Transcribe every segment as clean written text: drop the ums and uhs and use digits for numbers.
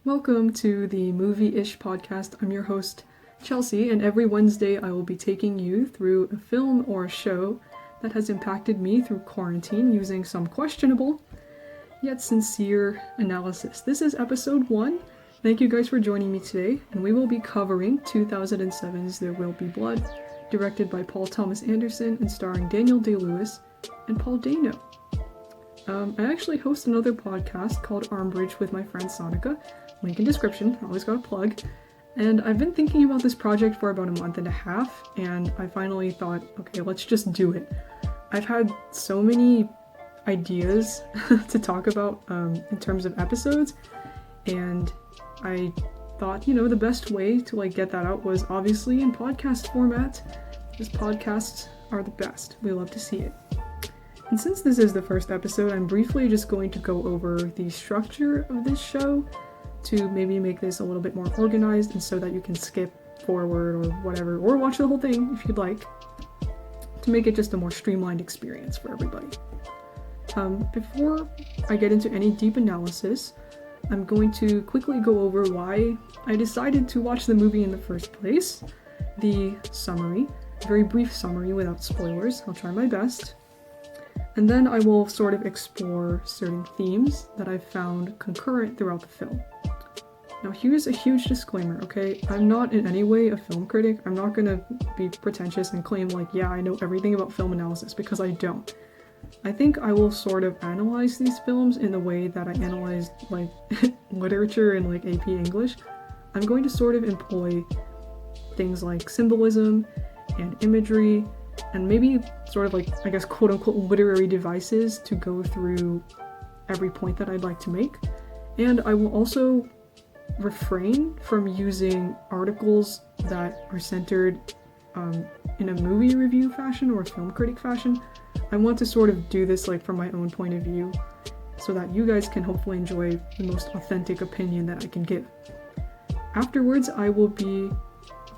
Welcome to the Movie-ish podcast. I'm your host, Chelsea, and every Wednesday I will be taking you through a film or a show that has impacted me through quarantine using some questionable yet sincere analysis. This is episode 1. Thank you guys for joining me today, and we will be covering 2007's There Will Be Blood, directed by Paul Thomas Anderson and starring Daniel Day-Lewis and Paul Dano. I actually host another podcast called Armbridge with my friend Sonica. Link in description, always got a plug. And I've been thinking about this project for about a month and a half, and I finally thought, okay, let's just do it. I've had so many ideas to talk about in terms of episodes, and I thought, the best way to get that out was obviously in podcast format, because podcasts are the best. We love to see it. And since this is the first episode, I'm briefly just going to go over the structure of this show to maybe make this a little bit more organized and so that you can skip forward or whatever, or watch the whole thing if you'd like, to make it just a more streamlined experience for everybody. Before I get into any deep analysis, I'm going to quickly go over why I decided to watch the movie in the first place, the summary, a very brief summary without spoilers. I'll try my best. And then I will sort of explore certain themes that I've found concurrent throughout the film. Now here's a huge disclaimer, okay? I'm not in any way a film critic. I'm not gonna be pretentious and claim I know everything about film analysis, because I don't. I think I will sort of analyze these films in the way that I analyzed literature in AP English. I'm going to sort of employ things like symbolism and imagery and maybe sort of quote-unquote literary devices to go through every point that I'd like to make. And I will also refrain from using articles that are centered in a movie review fashion or a film critic fashion. I want to sort of do this from my own point of view so that you guys can hopefully enjoy the most authentic opinion that I can give. Afterwards, I will be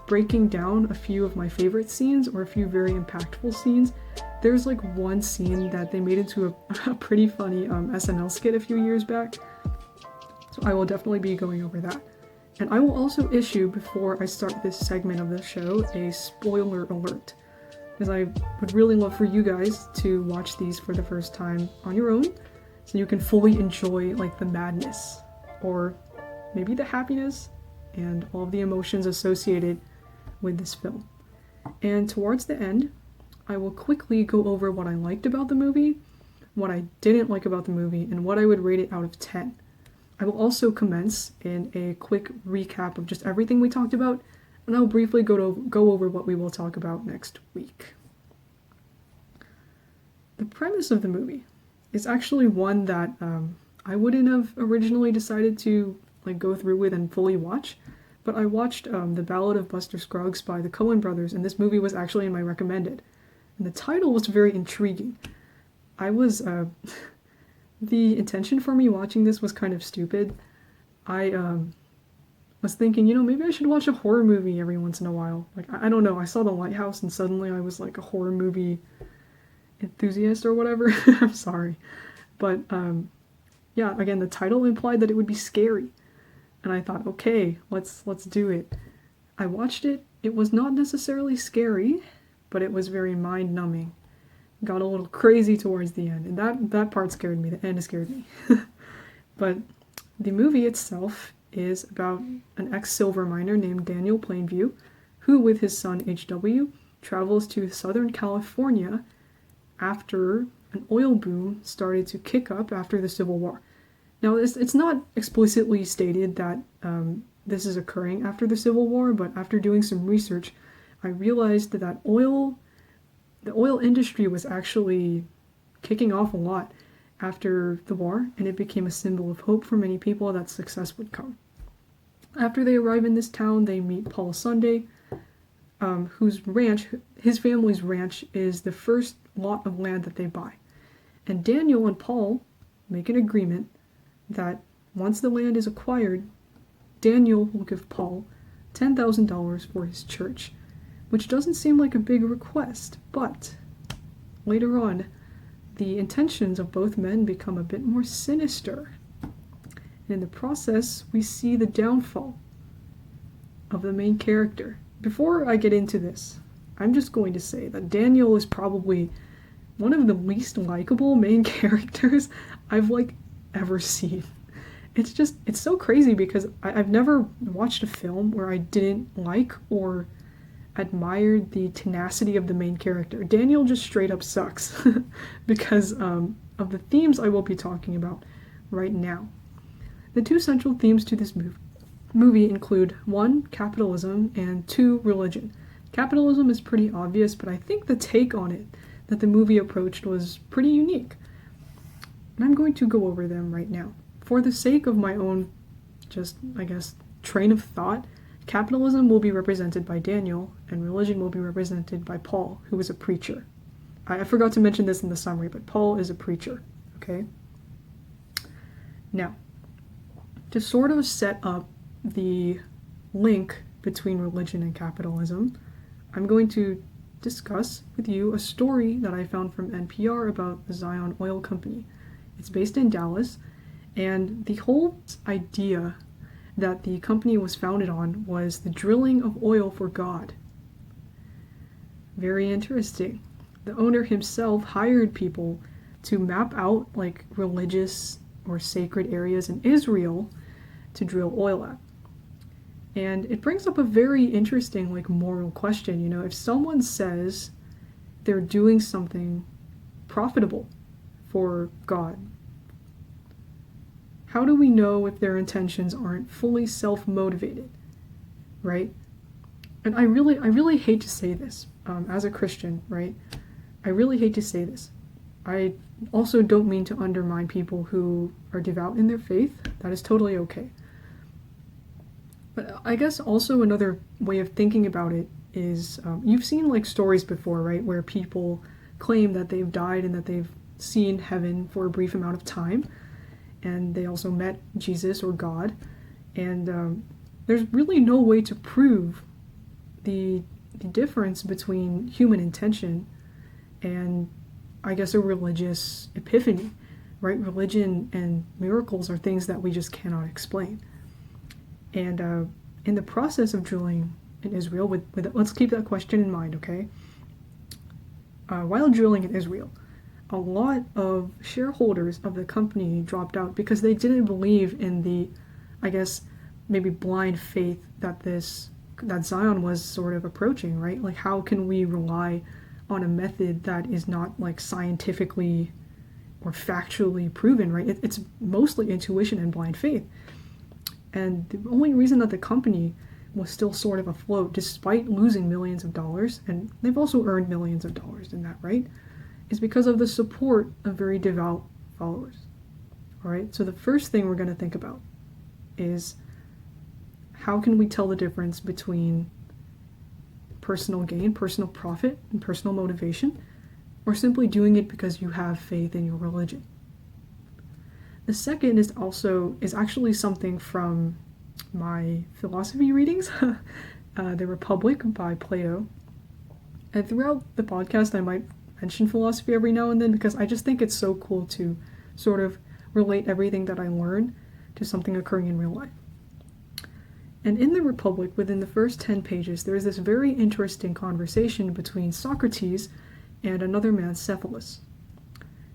breaking down a few of my favorite scenes or a few very impactful scenes. There's one scene that they made into a pretty funny SNL skit a few years back, so I will definitely be going over that. And I will also issue, before I start this segment of the show, a spoiler alert, because I would really love for you guys to watch these for the first time on your own, so you can fully enjoy the madness, or maybe the happiness, and all of the emotions associated with this film. And towards the end, I will quickly go over what I liked about the movie, what I didn't like about the movie, and what I would rate it out of 10. I will also commence in a quick recap of just everything we talked about, and I'll briefly go over what we will talk about next week. The premise of the movie is actually one that I wouldn't have originally decided to go through with and fully watch, but I watched The Ballad of Buster Scruggs by the Coen brothers, and this movie was actually in my recommended. And the title was very intriguing. The intention for me watching this was kind of stupid. I was thinking, maybe I should watch a horror movie every once in a while. I don't know, I saw The Lighthouse and suddenly I was a horror movie enthusiast or whatever. I'm sorry. But again, the title implied that it would be scary. And I thought, okay, let's do it. I watched it. It was not necessarily scary, but it was very mind-numbing. Got a little crazy towards the end, and that part scared me. The end scared me. But the movie itself is about an ex-silver miner named Daniel Plainview, who, with his son H.W., travels to Southern California after an oil boom started to kick up after the Civil War. Now, it's not explicitly stated that this is occurring after the Civil War, but after doing some research, I realized that the oil industry was actually kicking off a lot after the war, and it became a symbol of hope for many people that success would come. After they arrive in this town, they meet Paul Sunday, his family's ranch is the first lot of land that they buy. And Daniel and Paul make an agreement that once the land is acquired, Daniel will give Paul $10,000 for his church, which doesn't seem like a big request, but later on, the intentions of both men become a bit more sinister. In the process, we see the downfall of the main character. Before I get into this, I'm just going to say that Daniel is probably one of the least likable main characters I've ever seen. It's so crazy because I've never watched a film where I didn't like or admired the tenacity of the main character. Daniel just straight up sucks because of the themes I will be talking about right now. The two central themes to this movie include 1, capitalism, and 2, religion. Capitalism is pretty obvious, but I think the take on it that the movie approached was pretty unique. And I'm going to go over them right now. For the sake of my own, train of thought, capitalism will be represented by Daniel, and religion will be represented by Paul, who is a preacher. I forgot to mention this in the summary, but Paul is a preacher, okay? Now, to sort of set up the link between religion and capitalism, I'm going to discuss with you a story that I found from NPR about the Zion Oil Company. It's based in Dallas, and the whole idea that the company was founded on was the drilling of oil for God. Very interesting. The owner himself hired people to map out religious or sacred areas in Israel to drill oil at. And it brings up a very interesting moral question. If someone says they're doing something profitable for God, how do we know if their intentions aren't fully self-motivated, right? And I really hate to say this as a Christian, right? I really hate to say this. I also don't mean to undermine people who are devout in their faith. That is totally okay. But I guess also another way of thinking about it is, you've seen stories before, right? Where people claim that they've died and that they've seen heaven for a brief amount of time. And they also met Jesus or God. And there's really no way to prove the difference between human intention and, I guess, a religious epiphany, right? Religion and miracles are things that we just cannot explain. And in the process of drilling in Israel, let's keep that question in mind, okay? While drilling in Israel, a lot of shareholders of the company dropped out because they didn't believe in the, I guess, maybe blind faith that Zion was sort of approaching, right? How can we rely on a method that is not scientifically or factually proven, right? It's mostly intuition and blind faith. And the only reason that the company was still sort of afloat, despite losing millions of dollars, and they've also earned millions of dollars in that, right? Is because of the support of very devout followers. All right, so the first thing we're going to think about is how can we tell the difference between personal gain, personal profit, and personal motivation, or simply doing it because you have faith in your religion. The second is actually something from my philosophy readings, The Republic by Plato. And throughout the podcast, I might mention philosophy every now and then because I just think it's so cool to sort of relate everything that I learn to something occurring in real life. And in The Republic, within the first 10 pages, there is this very interesting conversation between Socrates and another man, Cephalus.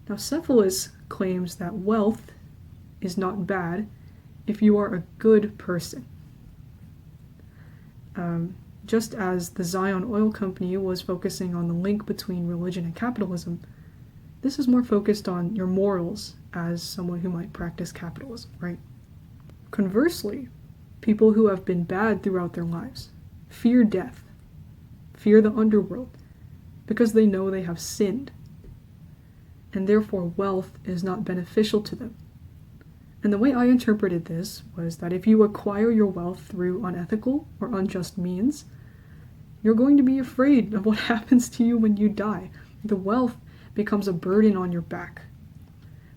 Now, Cephalus claims that wealth is not bad if you are a good person. Just as the Zion Oil Company was focusing on the link between religion and capitalism, this is more focused on your morals as someone who might practice capitalism, right? Conversely, people who have been bad throughout their lives fear death, fear the underworld, because they know they have sinned, and therefore wealth is not beneficial to them. And the way I interpreted this was that if you acquire your wealth through unethical or unjust means, you're going to be afraid of what happens to you when you die. The wealth becomes a burden on your back.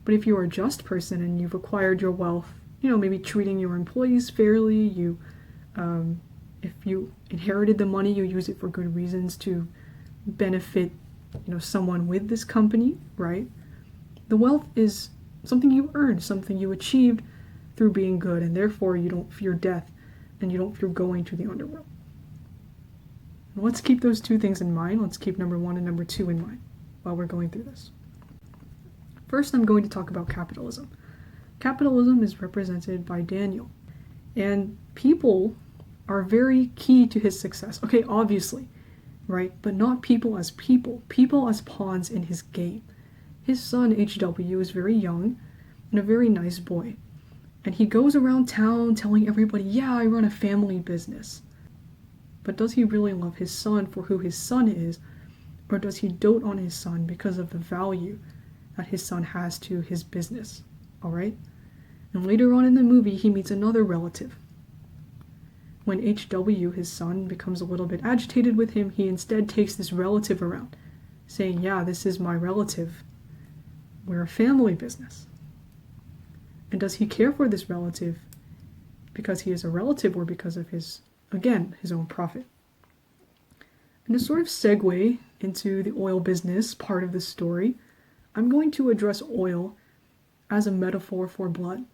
But if you are a just person and you've acquired your wealth, maybe treating your employees fairly, if you inherited the money, you use it for good reasons to benefit, someone with this company, right? The wealth is something you earned, something you achieved through being good, and therefore you don't fear death, and you don't fear going to the underworld. And let's keep those two things in mind. Let's keep number 1 and number 2 in mind while we're going through this. First, I'm going to talk about capitalism. Capitalism is represented by Daniel, and people are very key to his success. Okay, obviously, right? But not people as pawns in his game. His son, HW, is very young and a very nice boy. And he goes around town telling everybody, yeah, I run a family business. But does he really love his son for who his son is? Or does he dote on his son because of the value that his son has to his business? Alright? And later on in the movie, he meets another relative. When HW, his son, becomes a little bit agitated with him, he instead takes this relative around, saying, yeah, this is my relative. We're a family business. And does he care for this relative because he is a relative or because of his own profit? And to sort of segue into the oil business part of the story, I'm going to address oil as a metaphor for blood.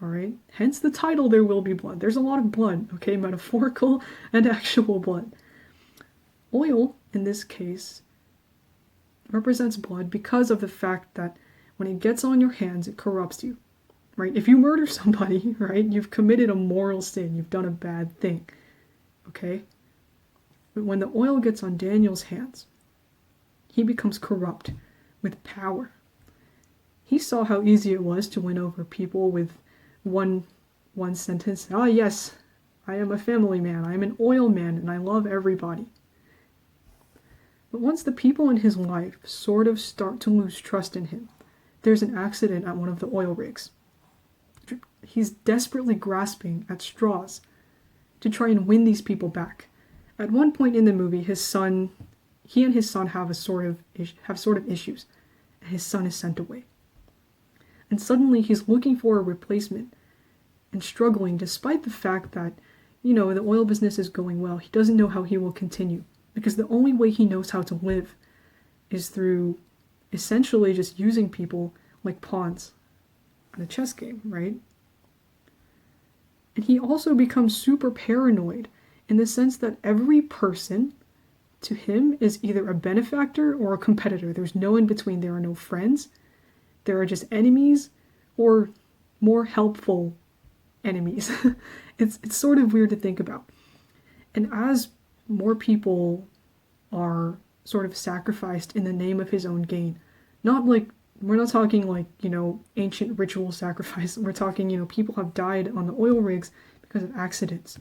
Alright? Hence the title, There Will Be Blood. There's a lot of blood, okay? Metaphorical and actual blood. Oil, in this case, represents blood because of the fact that when it gets on your hands, it corrupts you. Right? If you murder somebody, right, you've committed a moral sin. You've done a bad thing. Okay? But when the oil gets on Daniel's hands, he becomes corrupt with power. He saw how easy it was to win over people with one sentence. Ah, yes, I am a family man. I am an oil man, and I love everybody. But once the people in his life sort of start to lose trust in him, there's an accident at one of the oil rigs. He's desperately grasping at straws to try and win these people back. At one point in the movie, he and his son have sort of issues, and his son is sent away. And suddenly he's looking for a replacement and struggling despite the fact that, the oil business is going well. He doesn't know how he will continue because the only way he knows how to live is through essentially just using people like pawns in a chess game, right? And he also becomes super paranoid in the sense that every person to him is either a benefactor or a competitor. There's no in between. There are no friends. There are just enemies or more helpful enemies. It's sort of weird to think about. And as more people are sort of sacrificed in the name of his own gain, we're not talking like, ancient ritual sacrifice. We're talking, people have died on the oil rigs because of accidents.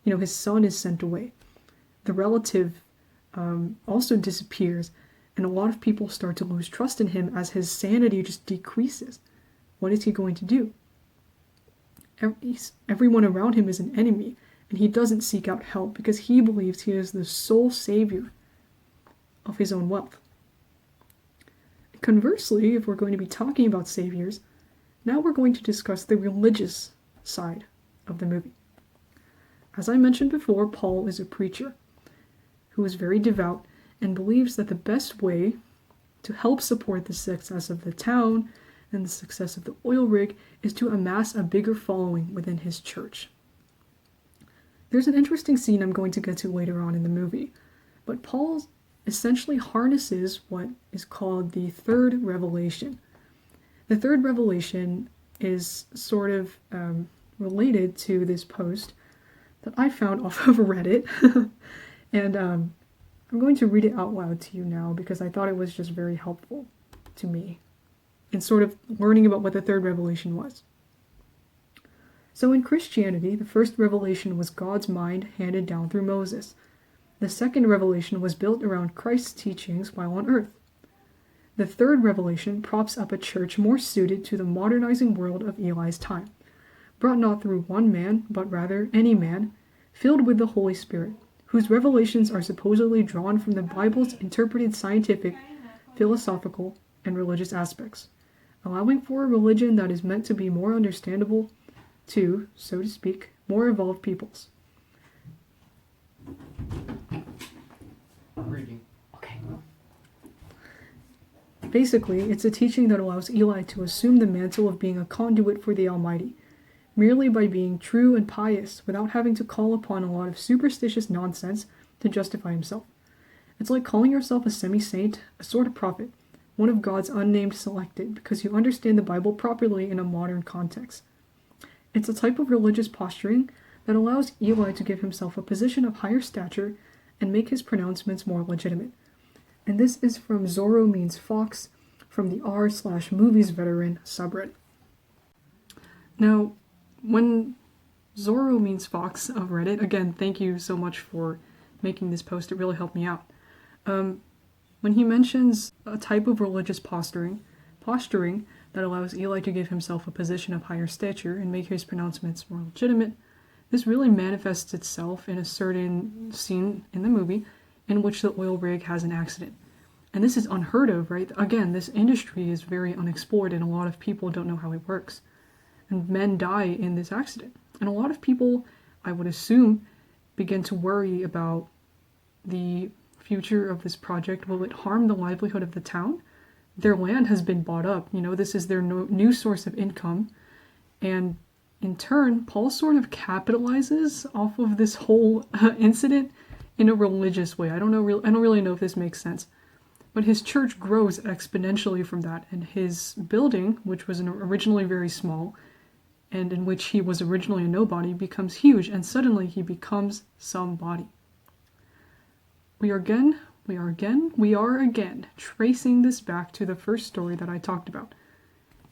His son is sent away. The relative also disappears, and a lot of people start to lose trust in him as his sanity just decreases. What is he going to do? Everyone around him is an enemy, and he doesn't seek out help because he believes he is the sole savior of his own wealth. Conversely, if we're going to be talking about saviors, now we're going to discuss the religious side of the movie. As I mentioned before, Paul is a preacher who is very devout and believes that the best way to help support the success of the town and the success of the oil rig is to amass a bigger following within his church. There's an interesting scene I'm going to get to later on in the movie, but Paul essentially harnesses what is called the third revelation. The third revelation is sort of related to this post that I found off of Reddit, and I'm going to read it out loud to you now because I thought it was just very helpful to me in sort of learning about what the third revelation was. So in Christianity, the first revelation was God's mind handed down through Moses. The second revelation was built around Christ's teachings while on earth. The third revelation props up a church more suited to the modernizing world of Eli's time, brought not through one man, but rather any man, filled with the Holy Spirit, whose revelations are supposedly drawn from the Bible's interpreted scientific, philosophical, and religious aspects, allowing for a religion that is meant to be more understandable to, so to speak, more evolved peoples. Reading. Okay. Basically, it's a teaching that allows Eli to assume the mantle of being a conduit for the Almighty, merely by being true and pious without having to call upon a lot of superstitious nonsense to justify himself. It's like calling yourself a semi-saint, a sort of prophet, one of God's unnamed selected, because you understand the Bible properly in a modern context. It's a type of religious posturing that allows Eli to give himself a position of higher stature and make his pronouncements more legitimate. And this is from Zorro Means Fox, from the r/movies veteran subreddit. Now, when Zorro Means Fox of Reddit, again, thank you so much for making this post, it really helped me out. When he mentions a type of religious posturing that allows Eli to give himself a position of higher stature and make his pronouncements more legitimate, this really manifests itself in a certain scene in the movie in which the oil rig has an accident. And this is unheard of, right? Again, this industry is very unexplored and a lot of people don't know how it works. And men die in this accident. And a lot of people, I would assume, begin to worry about the future of this project. Will it harm the livelihood of the town? Their land has been bought up. This is their new source of income. And in turn, Paul sort of capitalizes off of this whole incident in a religious way. I don't really know if this makes sense. But his church grows exponentially from that. And his building, which was originally very small, and in which he was originally a nobody, becomes huge, and suddenly he becomes somebody. We are again tracing this back to the first story that I talked about.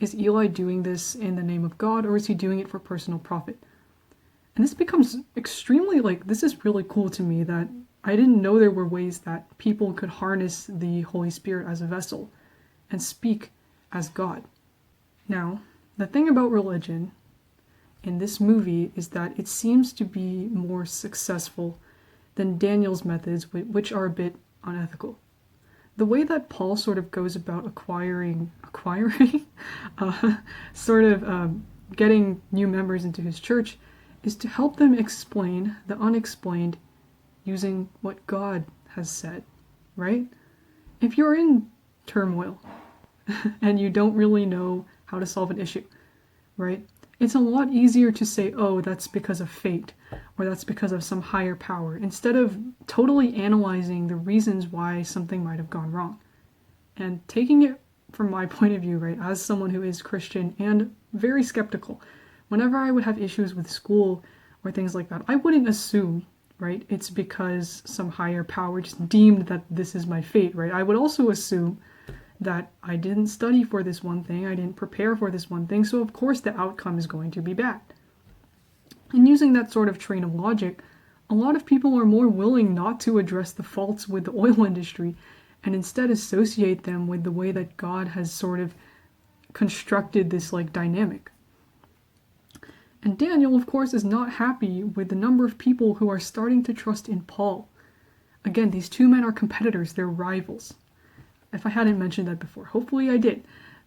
Is Eli doing this in the name of God, or is he doing it for personal profit? And this becomes extremely, this is really cool to me, that I didn't know there were ways that people could harness the Holy Spirit as a vessel and speak as God. Now, the thing about religion in this movie is that it seems to be more successful than Daniel's methods, which are a bit unethical. The way that Paul sort of goes about acquiring, getting new members into his church is to help them explain the unexplained using what God has said, right? If you're in turmoil and you don't really know how to solve an issue, right? It's a lot easier to say, oh, that's because of fate, or that's because of some higher power, instead of totally analyzing the reasons why something might have gone wrong. And taking it from my point of view, right, as someone who is Christian and very skeptical, whenever I would have issues with school or things like that, I wouldn't assume, right, it's because some higher power just deemed that this is my fate, right? I would also assume that I didn't study for this one thing, I didn't prepare for this one thing, so of course the outcome is going to be bad. And using that sort of train of logic, a lot of people are more willing not to address the faults with the oil industry and instead associate them with the way that God has sort of constructed this dynamic. And Daniel, of course, is not happy with the number of people who are starting to trust in Paul. Again, these two men are competitors, they're rivals. If I hadn't mentioned that before, hopefully I did,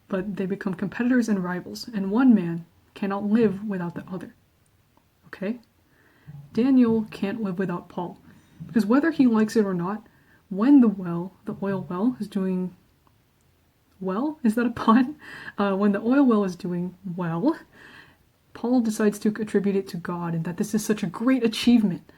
but they become competitors and rivals, and one man cannot live without the other. Okay? Daniel can't live without Paul, because whether he likes it or not, when the oil well is doing well, is that a pun? When the oil well is doing well, Paul decides to attribute it to God and that this is such a great achievement.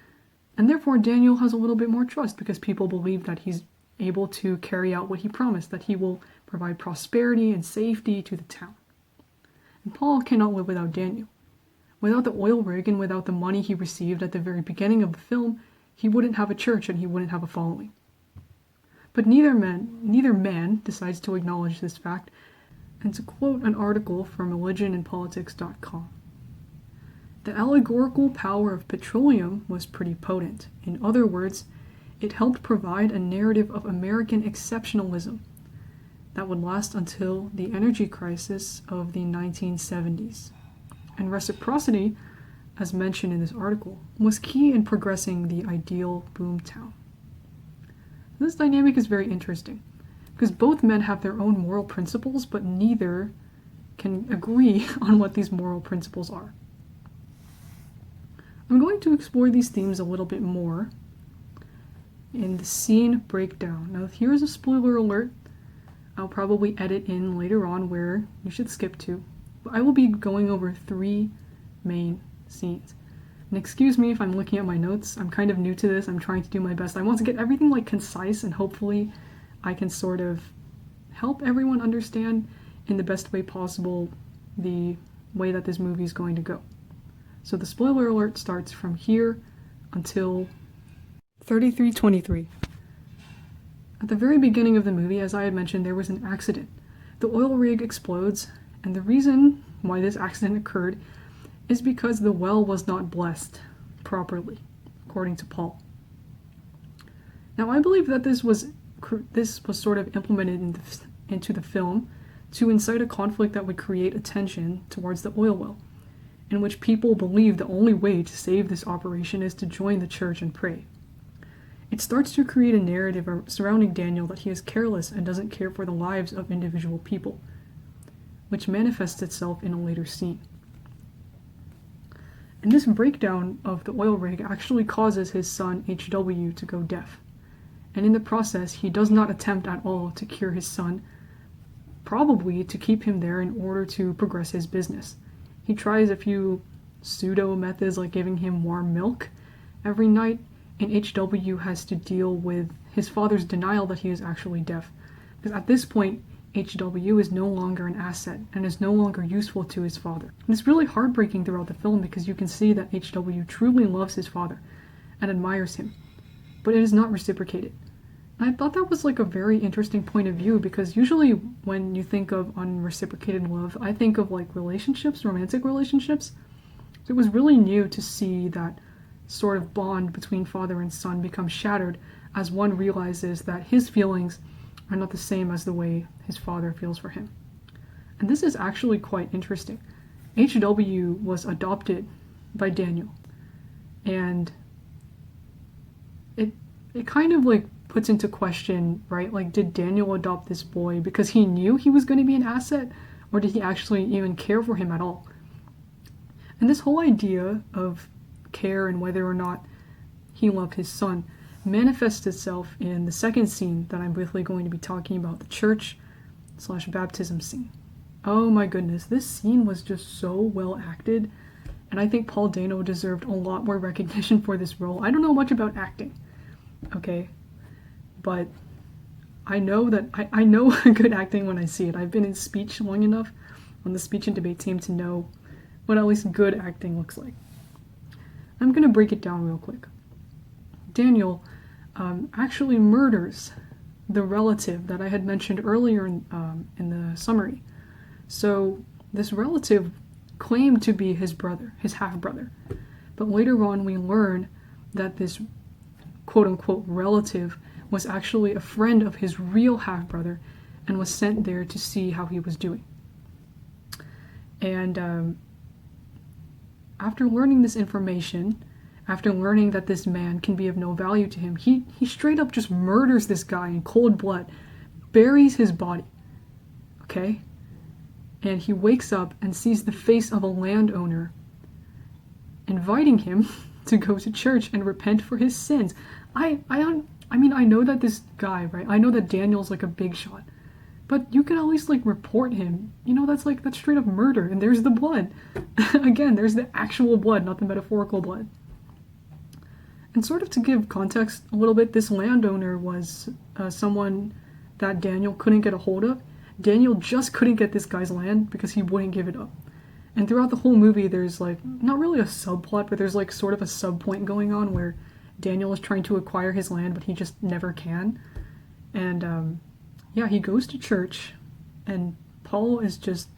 And therefore Daniel has a little bit more trust because people believe that he's able to carry out what he promised, that he will provide prosperity and safety to the town. And Paul cannot live without Daniel. Without the oil rig and without the money he received at the very beginning of the film, he wouldn't have a church and he wouldn't have a following. But neither man decides to acknowledge this fact, and to quote an article from religionandpolitics.com, the allegorical power of petroleum was pretty potent. In other words, it helped provide a narrative of American exceptionalism that would last until the energy crisis of the 1970s. And reciprocity, as mentioned in this article, was key in progressing the ideal boomtown. This dynamic is very interesting, because both men have their own moral principles, but neither can agree on what these moral principles are. I'm going to explore these themes a little bit more in the scene breakdown. Now, here's a spoiler alert. I'll probably edit in later on where you should skip to. But I will be going over 3 main scenes. And excuse me if I'm looking at my notes. I'm kind of new to this. I'm trying to do my best. I want to get everything like concise, and hopefully I can sort of help everyone understand in the best way possible the way that this movie is going to go. So the spoiler alert starts from here until 33:23. At the very beginning of the movie, as I had mentioned, there was an accident. The oil rig explodes, and the reason why this accident occurred is because the well was not blessed properly, according to Paul. Now, I believe that this was sort of implemented into the film to incite a conflict that would create a tension towards the oil well, in which people believe the only way to save this operation is to join the church and pray. It starts to create a narrative surrounding Daniel that he is careless and doesn't care for the lives of individual people, which manifests itself in a later scene. And this breakdown of the oil rig actually causes his son HW to go deaf. And in the process, he does not attempt at all to cure his son, probably to keep him there in order to progress his business. He tries a few pseudo methods like giving him warm milk every night, and HW has to deal with his father's denial that he is actually deaf. Because at this point, HW is no longer an asset and is no longer useful to his father. And it's really heartbreaking throughout the film because you can see that HW truly loves his father and admires him, but it is not reciprocated. And I thought that was like a very interesting point of view, because usually when you think of unreciprocated love, I think of like relationships, romantic relationships. So it was really new to see that sort of bond between father and son become shattered as one realizes that his feelings are not the same as the way his father feels for him. And this is actually quite interesting. HW was adopted by Daniel, and it kind of like puts into question, right? Like, did Daniel adopt this boy because he knew he was going to be an asset, or did he actually even care for him at all? And this whole idea of care and whether or not he loved his son manifests itself in the second scene that I'm briefly going to be talking about, the church/baptism scene. Oh my goodness, this scene was just so well acted, and I think Paul Dano deserved a lot more recognition for this role. I don't know much about acting, okay, but I know that I know good acting when I see it. I've been in speech long enough on the speech and debate team to know what at least good acting looks like. I'm going to break it down real quick. Daniel actually murders the relative that I had mentioned earlier in the summary. So this relative claimed to be his brother, his half-brother. But later on we learn that this quote-unquote relative was actually a friend of his real half-brother and was sent there to see how he was doing. And after learning this information, after learning that this man can be of no value to him, he straight up just murders this guy in cold blood, buries his body, okay? And he wakes up and sees the face of a landowner inviting him to go to church and repent for his sins. I mean, I know that this guy, right? I know that Daniel's like a big shot, but you can at least like report him. You know, that's straight up murder, and there's the blood. Again, there's the actual blood, not the metaphorical blood. And sort of to give context a little bit, this landowner was someone that Daniel couldn't get a hold of. Daniel just couldn't get this guy's land because he wouldn't give it up. And throughout the whole movie, there's like, not really a subplot, but there's like sort of a subpoint going on where Daniel is trying to acquire his land, but he just never can. And yeah, he goes to church, and Paul is just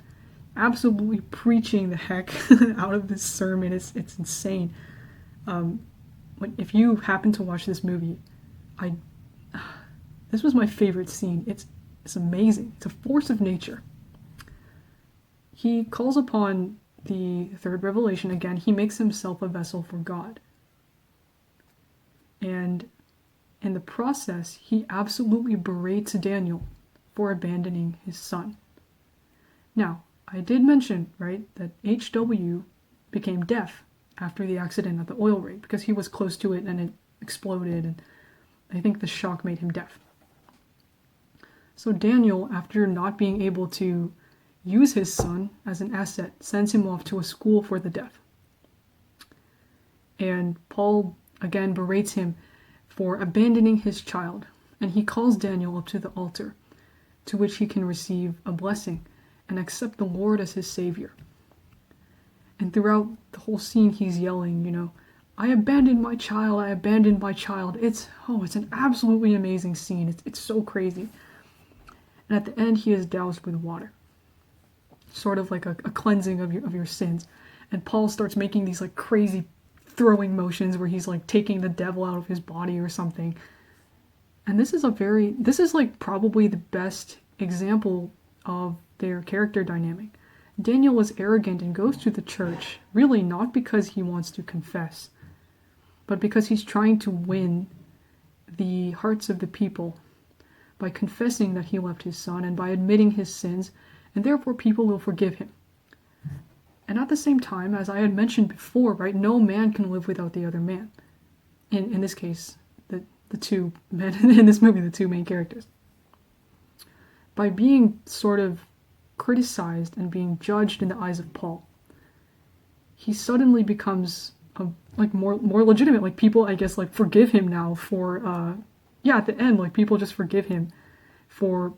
absolutely preaching the heck out of this sermon. It's insane. If you happen to watch this movie, this was my favorite scene. It's amazing. It's a force of nature. He calls upon the third revelation again. He makes himself a vessel for God. And in the process, he absolutely berates Daniel for abandoning his son. Now, I did mention, right, that HW became deaf after the accident at the oil rig because he was close to it and it exploded, and I think the shock made him deaf. So Daniel, after not being able to use his son as an asset, sends him off to a school for the deaf. And Paul again berates him for abandoning his child, and he calls Daniel up to the altar, to which he can receive a blessing and accept the Lord as his Savior. And throughout the whole scene, he's yelling, I abandoned my child, I abandoned my child. It's an absolutely amazing scene. It's so crazy. And at the end, he is doused with water, sort of like a cleansing of your sins. And Paul starts making these like crazy throwing motions where he's like taking the devil out of his body or something. And this is like probably the best example of their character dynamic. Daniel is arrogant and goes to the church, really not because he wants to confess, but because he's trying to win the hearts of the people by confessing that he left his son and by admitting his sins, and therefore people will forgive him. And at the same time, as I had mentioned before, right, no man can live without the other man. In this case, the two men in this movie, the two main characters. By being sort of criticized and being judged in the eyes of Paul, he suddenly becomes more legitimate. Like people, I guess, like forgive him now for at the end, like people just forgive him for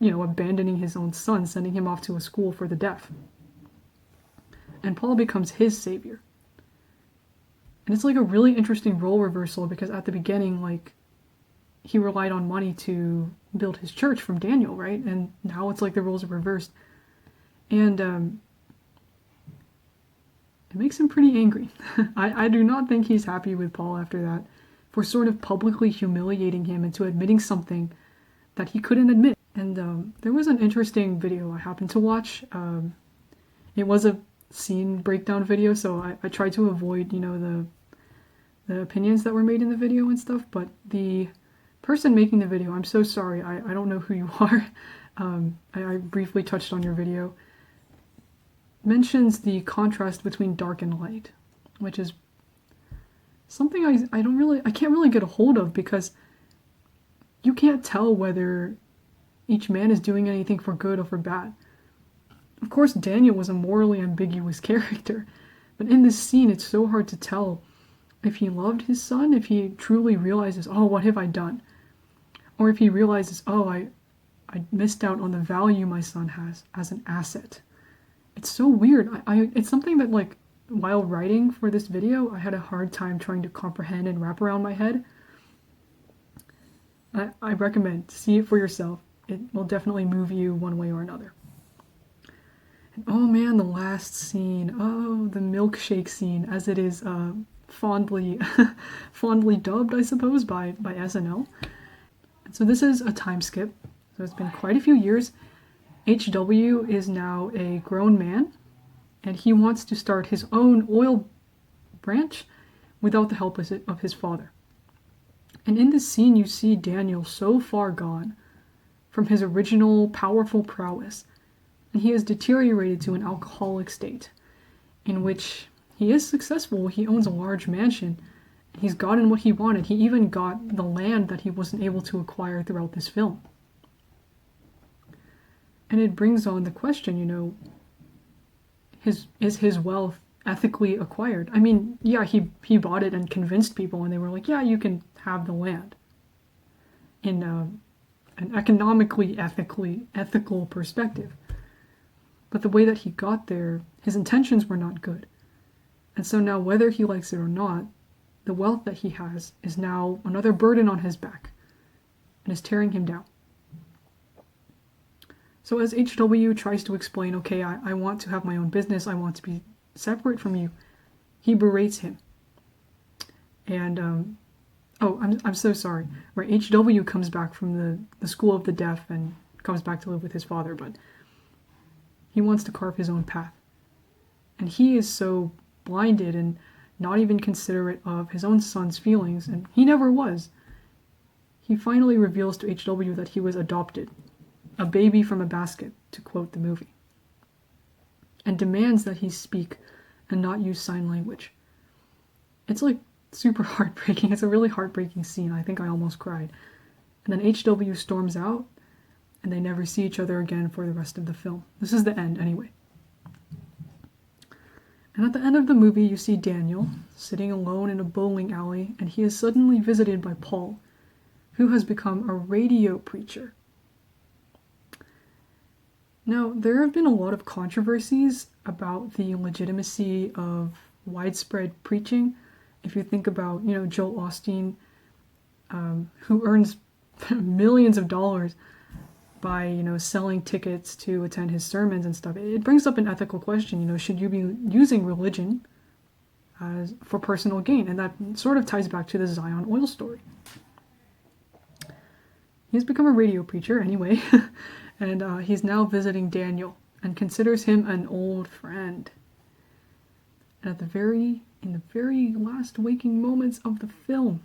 abandoning his own son, sending him off to a school for the deaf. And Paul becomes his savior. And it's like a really interesting role reversal, because at the beginning, like, he relied on money to build his church from Daniel, right? And now it's like the roles are reversed. And it makes him pretty angry. I do not think he's happy with Paul after that, for sort of publicly humiliating him into admitting something that he couldn't admit. And there was an interesting video I happened to watch. It was a scene breakdown video, so I tried to avoid, the opinions that were made in the video and stuff, but the person making the video, I'm so sorry, I don't know who you are, I briefly touched on your video, mentions the contrast between dark and light, which is something I can't really get a hold of, because you can't tell whether each man is doing anything for good or for bad. Of course, Daniel was a morally ambiguous character, but in this scene, it's so hard to tell if he loved his son, if he truly realizes, oh, what have I done? Or if he realizes, oh, I missed out on the value my son has as an asset. It's so weird. It's something that, like, while writing for this video, I had a hard time trying to comprehend and wrap around my head. I recommend, see it for yourself. It will definitely move you one way or another. And oh man, the last scene. Oh, the milkshake scene, as it is fondly dubbed, I suppose, by SNL. And so this is a time skip. So it's been quite a few years. HW is now a grown man, and he wants to start his own oil branch without the help of his father. And in this scene, you see Daniel so far gone from his original powerful prowess, and he has deteriorated to an alcoholic state, in which he is successful. He owns a large mansion. He's gotten what he wanted. He even got the land that he wasn't able to acquire throughout this film. And it brings on the question, is his wealth ethically acquired? I mean, yeah, he bought it and convinced people, and they were like, yeah, you can have the land. In an economically, ethical perspective. But the way that he got there, his intentions were not good. And so now, whether he likes it or not, the wealth that he has is now another burden on his back and is tearing him down. So as HW tries to explain, okay, I want to have my own business, I want to be separate from you, he berates him. And, I'm so sorry. Right, HW comes back from the school of the deaf and comes back to live with his father, but he wants to carve his own path. And he is so blinded and not even considerate of his own son's feelings, and he never was. He finally reveals to HW that he was adopted, a baby from a basket, to quote the movie, and demands that he speak and not use sign language. It's like super heartbreaking. It's a really heartbreaking scene. I think I almost cried. And then HW storms out, and they never see each other again for the rest of the film. This is the end, anyway. And at the end of the movie, you see Daniel sitting alone in a bowling alley, and he is suddenly visited by Paul, who has become a radio preacher. Now, there have been a lot of controversies about the legitimacy of widespread preaching. If you think about, Joel Osteen, who earns millions of dollars by, selling tickets to attend his sermons and stuff, it brings up an ethical question. Should you be using religion for personal gain? And that sort of ties back to the Zion oil story. He's become a radio preacher anyway, and he's now visiting Daniel and considers him an old friend. And in the very last waking moments of the film,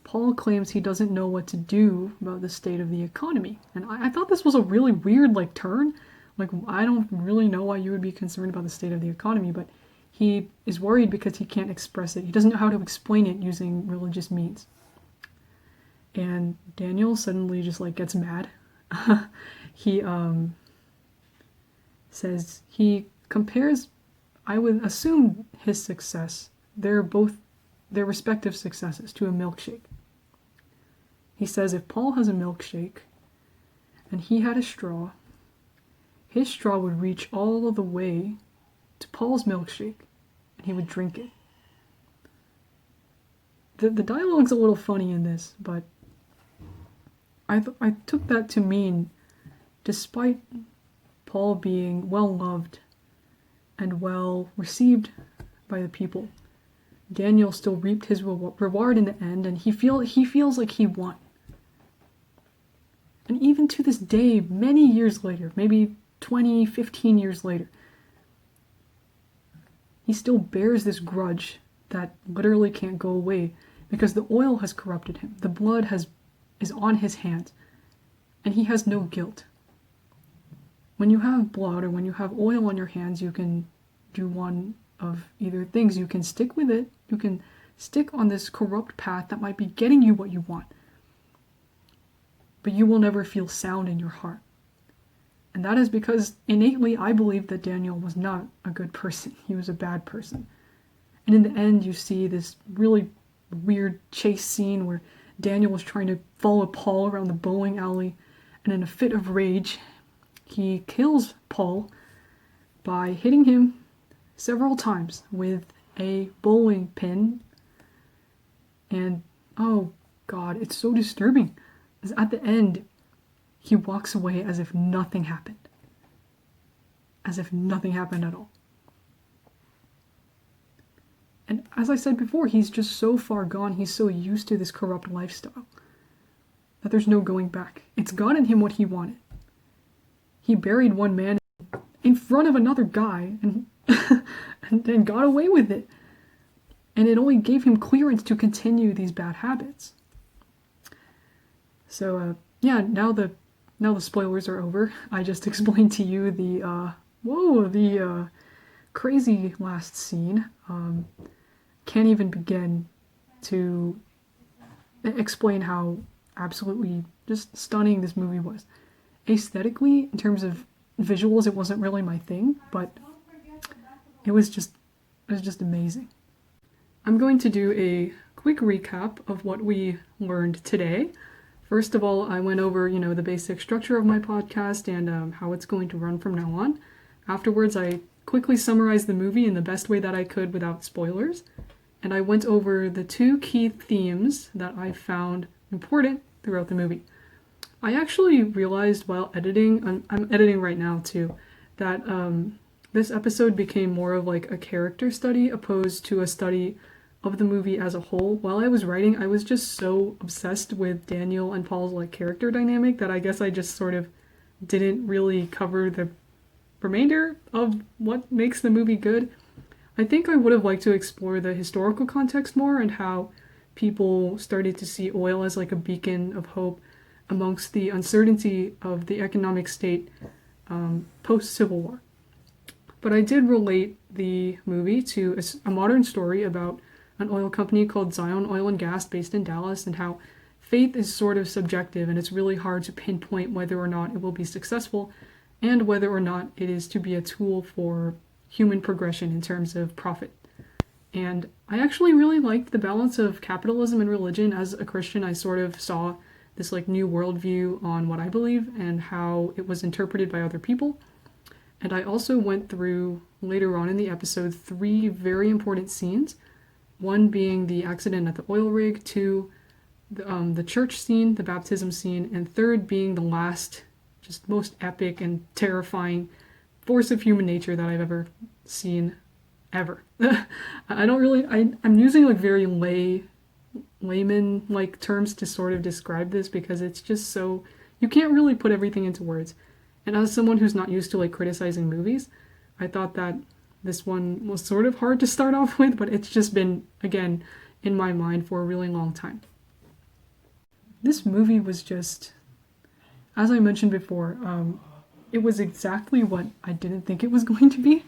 Paul claims he doesn't know what to do about the state of the economy. And I thought this was a really weird turn. I don't really know why you would be concerned about the state of the economy, but he is worried because he can't express it. He doesn't know how to explain it using religious means. And Daniel suddenly just like gets mad. He says he compares, I would assume, his success, their respective successes, to a milkshake. He says if Paul has a milkshake and he had a straw, his straw would reach all the way to Paul's milkshake and he would drink it. The dialogue's a little funny in this, but I took that to mean, despite Paul being well loved and well received by the people, Daniel still reaped his reward in the end, and he feels like he won. And even to this day, many years later, maybe 20, 15 years later, he still bears this grudge that literally can't go away because the oil has corrupted him. The blood is on his hands, and he has no guilt. When you have blood or when you have oil on your hands, you can do one of either things. You can stick with it. You can stick on this corrupt path that might be getting you what you want, but you will never feel sound in your heart. And that is because innately I believe that Daniel was not a good person. He was a bad person. And in the end, you see this really weird chase scene where Daniel was trying to follow Paul around the bowling alley, and in a fit of rage, he kills Paul by hitting him several times with a bowling pin. And oh God, it's so disturbing. Because at the end, he walks away as if nothing happened. As if nothing happened at all. And as I said before, he's just so far gone, he's so used to this corrupt lifestyle that there's no going back. It's gotten him what he wanted. He buried one man in front of another guy and and got away with it. And it only gave him clearance to continue these bad habits. So now the spoilers are over. I just explained to you the crazy last scene. Can't even begin to explain how absolutely just stunning this movie was. Aesthetically, in terms of visuals, it wasn't really my thing, but it was just amazing. I'm going to do a quick recap of what we learned today. First of all, I went over, the basic structure of my podcast and how it's going to run from now on. Afterwards, I quickly summarized the movie in the best way that I could without spoilers. And I went over the two key themes that I found important throughout the movie. I actually realized while editing, I'm editing right now too, that this episode became more of like a character study opposed to a study of the movie as a whole. While I was writing, I was just so obsessed with Daniel and Paul's character dynamic that I guess I just sort of didn't really cover the remainder of what makes the movie good. I think I would have liked to explore the historical context more and how people started to see oil as like a beacon of hope amongst the uncertainty of the economic state post-Civil War. But I did relate the movie to a modern story about an oil company called Zion Oil and Gas based in Dallas, and how faith is sort of subjective and it's really hard to pinpoint whether or not it will be successful. and whether or not it is to be a tool for human progression in terms of profit. And I actually really liked the balance of capitalism and religion. As a Christian, I sort of saw this like new worldview on what I believe and how it was interpreted by other people. And I also went through, later on in the episode, 3 very important scenes. One being the accident at the oil rig, 2, the church scene, the baptism scene, and 3rd being the last, just most epic and terrifying force of human nature that I've ever seen, ever. I'm using like very layman-like terms to sort of describe this because it's just so, you can't really put everything into words. And as someone who's not used to like criticizing movies, I thought that this one was sort of hard to start off with, but it's just been, again, in my mind for a really long time. This movie was just, as I mentioned before, it was exactly what I didn't think it was going to be.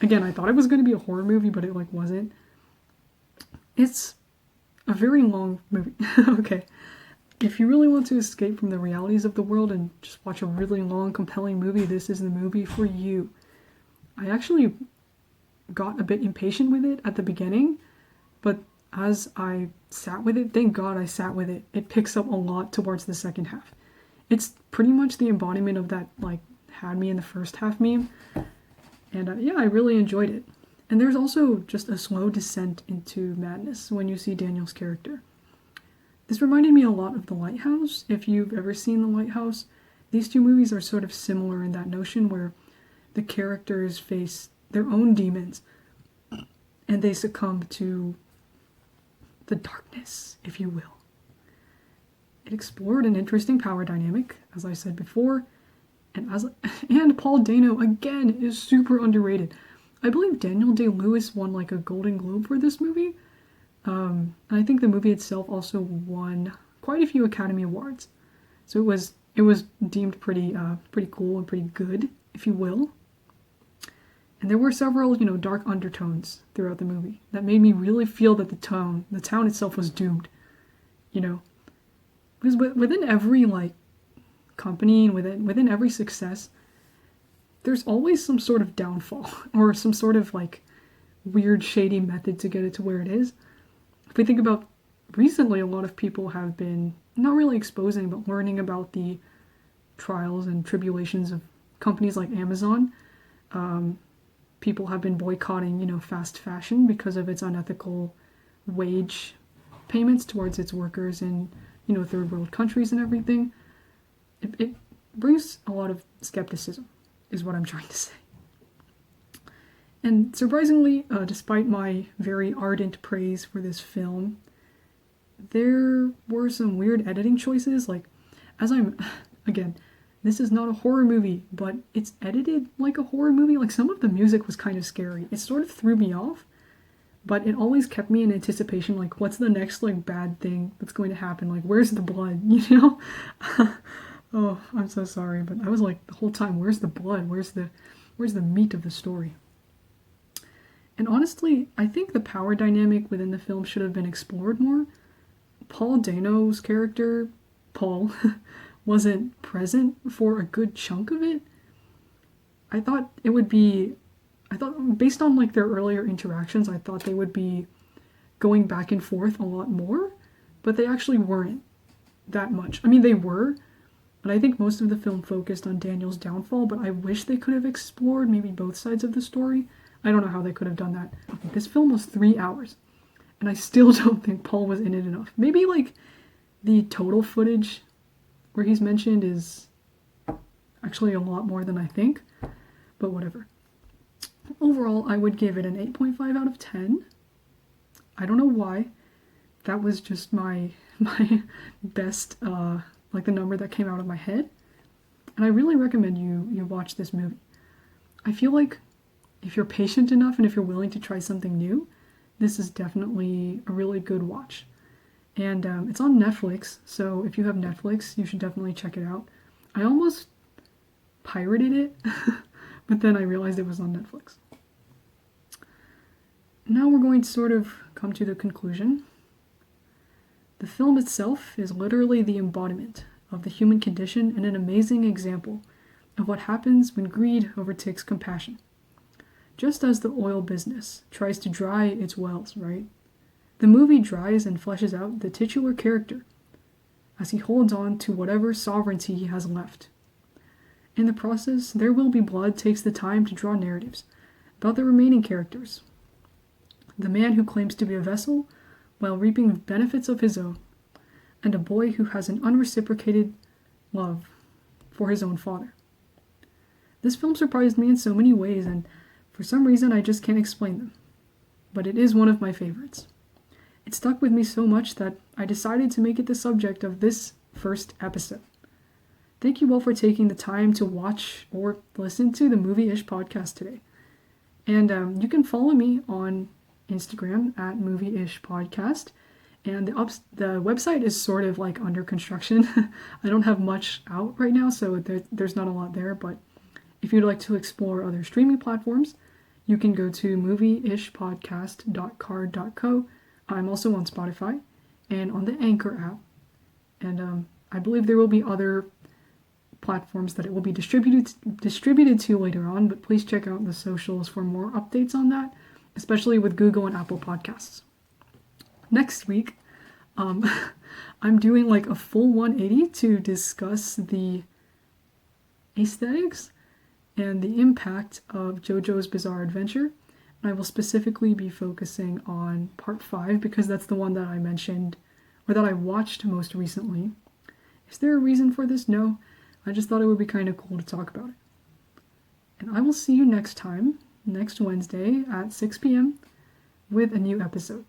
Again, I thought it was going to be a horror movie, but it like wasn't. It's a very long movie. Okay. If you really want to escape from the realities of the world and just watch a really long, compelling movie, this is the movie for you. I actually got a bit impatient with it at the beginning, but as I sat with it, thank God I sat with it. It picks up a lot towards the second half. It's pretty much the embodiment of that, like, had me in the first half meme. And yeah, I really enjoyed it. And there's also just a slow descent into madness when you see Daniel's character. This reminded me a lot of The Lighthouse. If you've ever seen The Lighthouse, these 2 movies are sort of similar in that notion where the characters face their own demons and they succumb to the darkness, if you will. It explored an interesting power dynamic, as I said before, and Paul Dano, again, is super underrated. I believe Daniel Day-Lewis won like a Golden Globe for this movie. And I think the movie itself also won quite a few Academy Awards. So it was deemed pretty cool and pretty good, if you will. And there were several, dark undertones throughout the movie that made me really feel that the town itself was doomed, Because within every, like, company and within every success, there's always some sort of downfall or some sort of, like, weird, shady method to get it to where it is. If we think about recently, a lot of people have been not really exposing, but learning about the trials and tribulations of companies like Amazon. People have been boycotting, fast fashion because of its unethical wage payments towards its workers in, third world countries and everything. It brings a lot of skepticism, is what I'm trying to say. And surprisingly, despite my very ardent praise for this film, there were some weird editing choices. Like, again, this is not a horror movie, but it's edited like a horror movie. Like, some of the music was kind of scary. It sort of threw me off, but it always kept me in anticipation, like, what's the next, like, bad thing that's going to happen? Like, where's the blood, Oh, I'm so sorry, but I was like, the whole time, where's the blood? Where's the meat of the story? And honestly, I think the power dynamic within the film should have been explored more. Paul Dano's character, Paul, wasn't present for a good chunk of it. I thought, based on like their earlier interactions, I thought they would be going back and forth a lot more, but they actually weren't that much. I mean, they were, but I think most of the film focused on Daniel's downfall, but I wish they could have explored maybe both sides of the story. I don't know how they could have done that. This film was 3 hours, and I still don't think Paul was in it enough. Maybe, like, the total footage where he's mentioned is actually a lot more than I think, but whatever. Overall, I would give it an 8.5 out of 10. I don't know why. That was just my best, like, the number that came out of my head. And I really recommend you watch this movie. I feel like if you're patient enough and if you're willing to try something new, this is definitely a really good watch. And it's on Netflix, so if you have Netflix, you should definitely check it out. I almost pirated it, but then I realized it was on Netflix. Now we're going to sort of come to the conclusion. The film itself is literally the embodiment of the human condition and an amazing example of what happens when greed overtakes compassion. Just as the oil business tries to dry its wells, right? The movie dries and fleshes out the titular character as he holds on to whatever sovereignty he has left. In the process, There Will Be Blood takes the time to draw narratives about the remaining characters. The man who claims to be a vessel while reaping the benefits of his own, and a boy who has an unreciprocated love for his own father. This film surprised me in so many ways, and for some reason I just can't explain them. But it is one of my favorites. It stuck with me so much that I decided to make it the subject of this first episode. Thank you all for taking the time to watch or listen to the Movie-ish podcast today. And you can follow me on Instagram at Movie-ish podcast. And the website is sort of like under construction. I don't have much out right now, so there's not a lot there. But if you'd like to explore other streaming platforms, you can go to movieishpodcast.card.co. I'm also on Spotify and on the Anchor app. And I believe there will be other platforms that it will be distributed to later on, but please check out the socials for more updates on that, especially with Google and Apple Podcasts. Next week, I'm doing like a full 180 to discuss the aesthetics and the impact of JoJo's Bizarre Adventure. I will specifically be focusing on part 5 because that's the one that I mentioned, or that I watched most recently. Is there a reason for this? No. I just thought it would be kind of cool to talk about it. And I will see you next time, next Wednesday at 6 p.m. with a new episode.